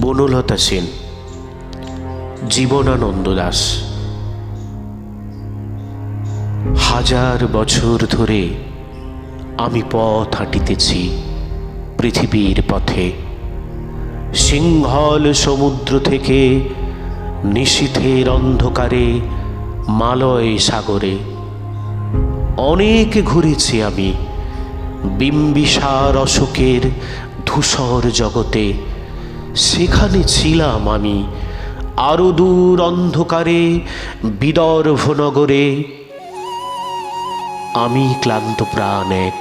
বনলতা সেন, জীবনানন্দ দাশ। হাজার বছর ধরে আমি পথ হাঁটিতেছি পৃথিবীর পথে, সিংহল সমুদ্র থেকে নিশীথের অন্ধকারে মালয় সাগরে। অনেক ঘুরেছি আমি বিম্বিসার অশোকের ধূসর জগতে, সেখানে ছিলাম আমি আরো দূর অন্ধকারে বিদর্ভ নগরে। আমি ক্লান্ত প্রাণ এক,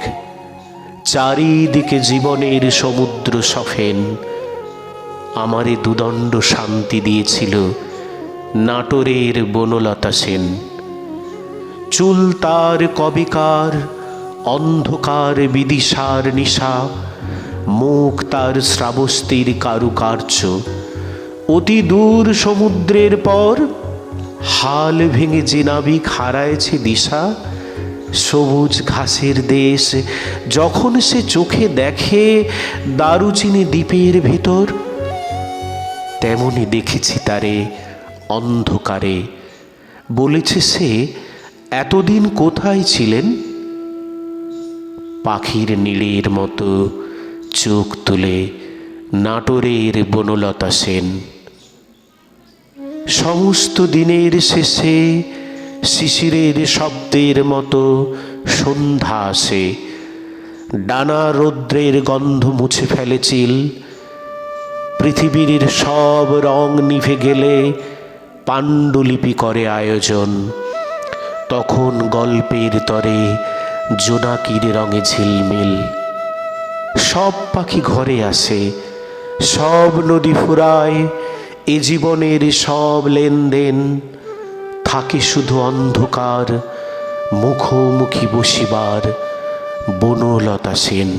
চারিদিকে জীবনের সমুদ্র সফেন। আমারে দুদণ্ড শান্তি দিয়েছিল নাটোরের বনলতা সেন। চুল তার কবিকার অন্ধকার বিদিশার নিশা, মুখ তার শ্রাবস্তির কারুকার্য। অতি দূর সমুদ্রের পর হাল ভেঙে যে নাবিক হারায়েছে দিশা, সবুজ ঘাসের দেশ যখন সে চোখে দেখে দারুচিনি দ্বীপের ভেতর, তেমনি দেখেছি তারে অন্ধকারে। বলেছে সে, এতদিন কোথায় ছিলেন? পাখির নীড়ের মতো চোখ তুলে নাটোরের বনলতা সেন। সমস্ত দিনের শেষে শিশিরের শব্দের মতো সন্ধ্যা আসে, ডানা রৌদ্রের গন্ধ মুছে ফেলে চিল। পৃথিবীর সব রং নিভে গেলে পাণ্ডুলিপি করে আয়োজন, তখন গল্পের তরে জোনাকির রঙে ঝিলমিল। সব পাখি ঘরে আসে, সব নদী ফুরায়, এ জীবনের সব লেনদেন। থাকে শুধু অন্ধকার মুখোমুখি বসিবার বনলতা সেন।